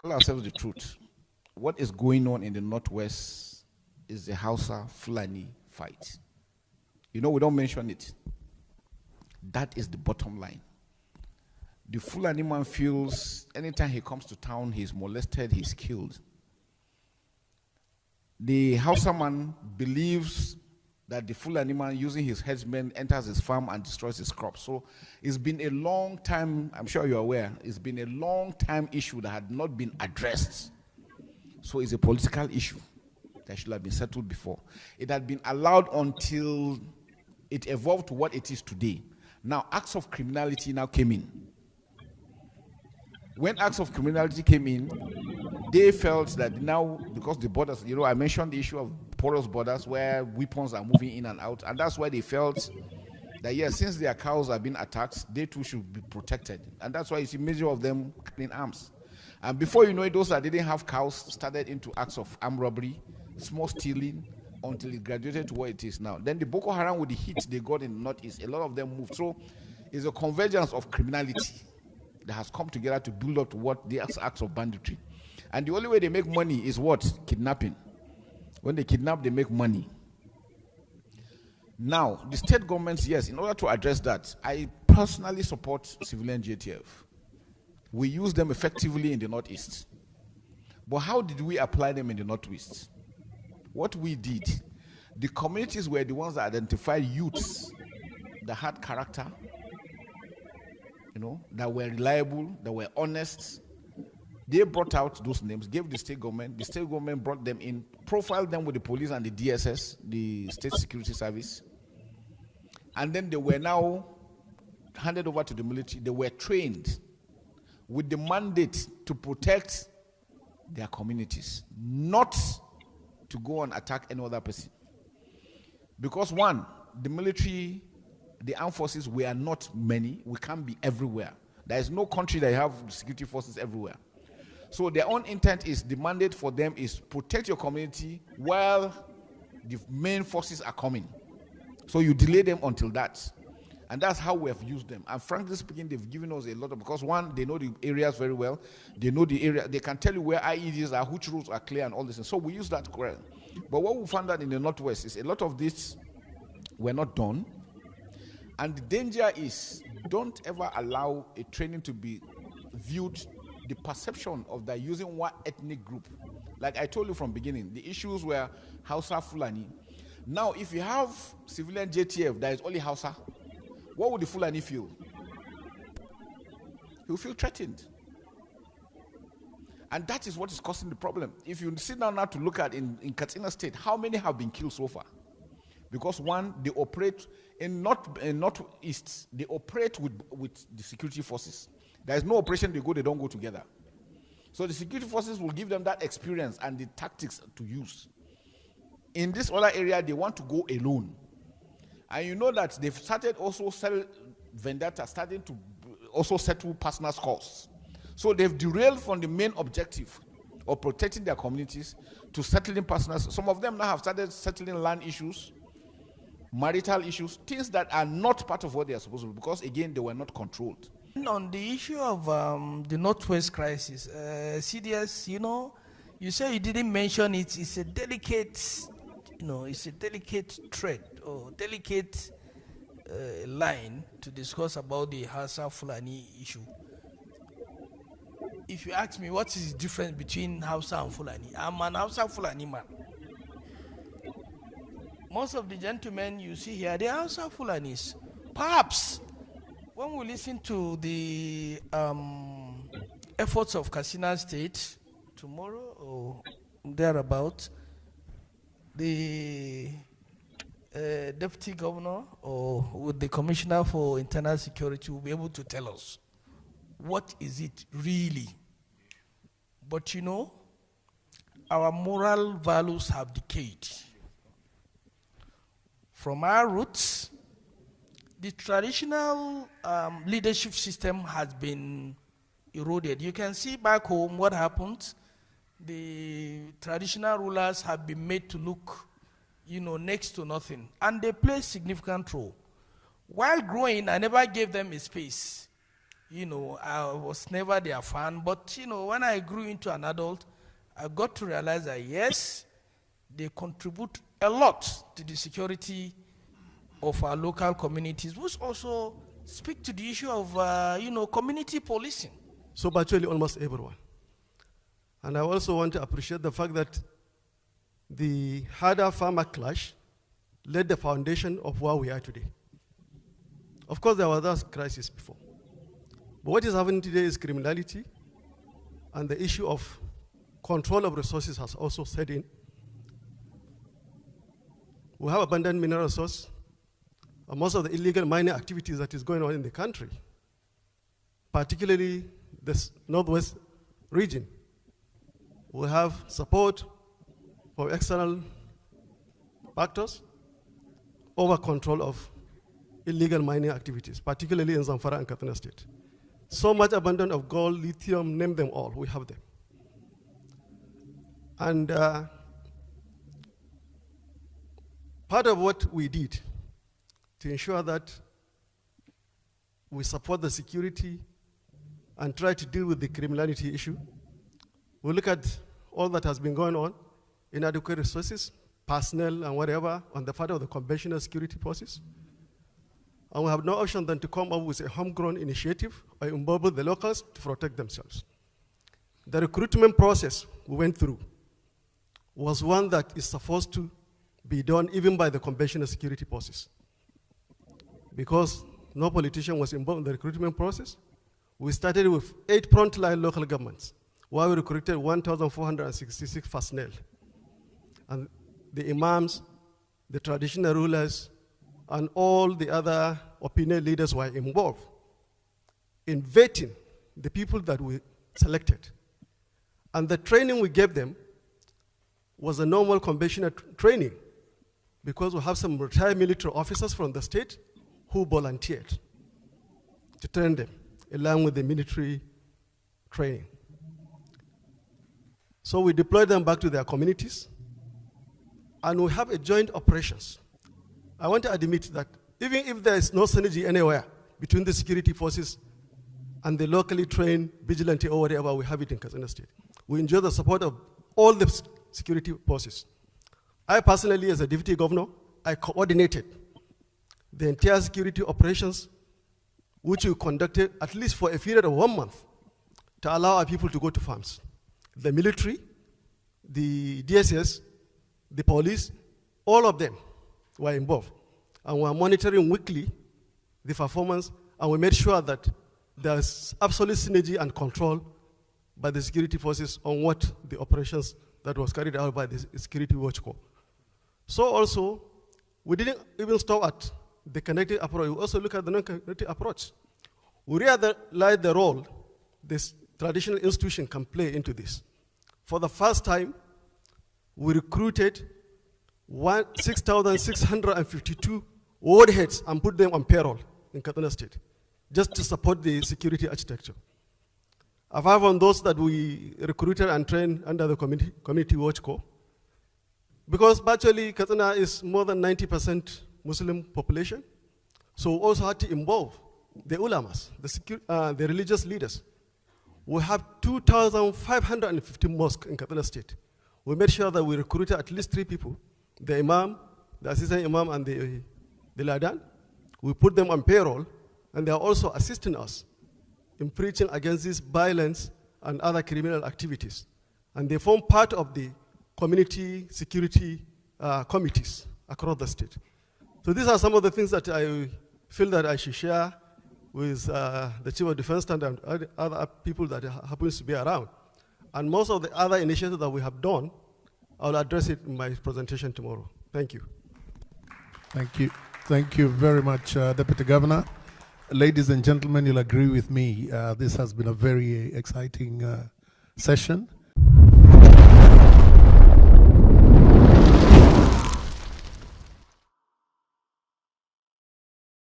Tell ourselves the truth. What is going on in the Northwest is the Hausa Fulani fight. We don't mention it. That is the bottom line. The Fulani man feels anytime he comes to town, he's molested, he's killed. The Hausa man believes that the Fulani man, using his headsmen, enters his farm and destroys his crops. So it's been a long time, I'm sure you're aware, it's been a long time issue that had not been addressed. So it's a political issue that should have been settled before. It had been allowed until it evolved to what it is today. Now, acts of criminality now came in. When acts of criminality came in, they felt that now, because the borders, I mentioned the issue of porous borders where weapons are moving in and out, and that's why they felt that, yes, since their cows are being attacked, they too should be protected. And that's why you see major of them carrying arms. And before you know it, those that didn't have cows started into acts of armed robbery, small stealing, until it graduated to what it is now. Then the Boko Haram, with the hit they got in the Northeast, a lot of them moved. So it's a convergence of criminality that has come together to build up to what the acts of banditry. And the only way they make money is what? Kidnapping. When they kidnap, they make money. Now, the state governments, yes, in order to address that, I personally support civilian JTF. We use them effectively in the Northeast. But how did we apply them in the Northwest? What we did, the communities were the ones that identified youths that had character, that were reliable, that were honest. They brought out those names, gave the state government brought them in, profiled them with the police and the DSS, the State Security Service. And then they were now handed over to the military. They were trained with the mandate to protect their communities, not to go and attack any other person. Because one, the military, the armed forces, we are not many. We can't be everywhere. There is no country that have security forces everywhere. So their own intent is, the mandate for them is protect your community while the main forces are coming. So you delay them until that. And that's how we have used them. And frankly speaking, they've given us a lot of, because one, they know the areas very well. They know the area. They can tell you where IEDs are, which roads are clear and all this. And so we use that correct. But what we found out in the Northwest is a lot of this were not done. And the danger is, don't ever allow a training to be viewed, the perception of that using one ethnic group. Like I told you from beginning, the issues were Hausa, Fulani. Now, if you have civilian JTF that is only Hausa, what would the Fulani feel? He will feel threatened. And that is what is causing the problem. If you sit down now to look at in Katsina State, how many have been killed so far? Because one, they operate in Northeast, they operate with the security forces. There is no operation they don't go together. So the security forces will give them that experience and the tactics to use. In this other area, they want to go alone. And you know that they've started also vendetta, starting to also settle personal scores. So they've derailed from the main objective of protecting their communities to settling personal. Some of them now have started settling land issues, marital issues, things that are not part of what they are supposed to be, because again, they were not controlled. On the issue of the Northwest crisis, CDS, you say you didn't mention it. It's a delicate, it's a delicate thread or delicate line to discuss about the Hausa Fulani issue. If you ask me what is the difference between Hausa and Fulani, I'm an Hausa Fulani man. Most of the gentlemen you see here, they are Hausa Fulanis. Perhaps when we listen to the efforts of Katsina State tomorrow or thereabout, the deputy governor or with the commissioner for internal security will be able to tell us what is it really. But our moral values have decayed. From our roots, the traditional leadership system has been eroded. You can see back home what happened. The traditional rulers have been made to look, next to nothing. And they play a significant role. While growing, I never gave them a space I was never their fan. But, when I grew into an adult, I got to realize that, yes, they contribute a lot to the security of our local communities, which also speak to the issue of, community policing. So virtually almost everyone. And I also want to appreciate the fact that the herder-farmer clash laid the foundation of where we are today. Of course, there was that crisis before. But what is happening today is criminality, and the issue of control of resources has also set in. We have abundant mineral resource, and most of the illegal mining activities that is going on in the country, particularly this northwest region. We have support from external factors over control of illegal mining activities, particularly in Zamfara and Katsina State. So much abundance of gold, lithium, name them all, we have them. And part of what we did to ensure that we support the security and try to deal with the criminality issue, we look at all that has been going on, inadequate resources, personnel and whatever on the part of the conventional security forces. And we have no option than to come up with a homegrown initiative or involve the locals to protect themselves. The recruitment process we went through was one that is supposed to be done even by the conventional security forces. Because no politician was involved in the recruitment process, we started with 8 frontline local governments, where we recruited 1,466 personnel. And the imams, the traditional rulers, and all the other opinion leaders were involved in vetting the people that we selected. And the training we gave them was a normal conventional training, because we have some retired military officers from the state who volunteered to train them along with the military training. So we deployed them back to their communities, and we have a joint operations. I want to admit that even if there is no synergy anywhere between the security forces and the locally trained vigilante or whatever, we have it in Katsina State. We enjoy the support of all the security forces. I personally, as a deputy governor, I coordinated the entire security operations, which we conducted at least for a period of 1 month to allow our people to go to farms. The military, the DSS, the police, all of them were involved. And we are monitoring weekly the performance, and we made sure that there's absolute synergy and control by the security forces on what the operations that was carried out by the Security Watch Corps. So also, we didn't even stop at the connected approach. We also look at the non-connected approach. We realized the role this traditional institution can play into this. For the first time, we recruited 6,652 ward heads and put them on payroll in Katsina State, just to support the security architecture. Apart from those that we recruited and trained under the community watch corps, because virtually Katsina is more than 90% Muslim population, so we also had to involve the ulamas, the religious leaders. We have 2,550 mosques in Katsina State. We made sure that we recruited at least 3 people, the imam, the assistant imam, and the ladan. We put them on payroll, and they are also assisting us in preaching against this violence and other criminal activities. And they form part of the community security committees across the state. So these are some of the things that I feel that I should share with the Chief of Defense Staff and other people that happens to be around. And most of the other initiatives that we have done, I'll address it in my presentation tomorrow. Thank you. Thank you. Thank you very much, Deputy Governor. Ladies and gentlemen, you'll agree with me. This has been a very exciting session.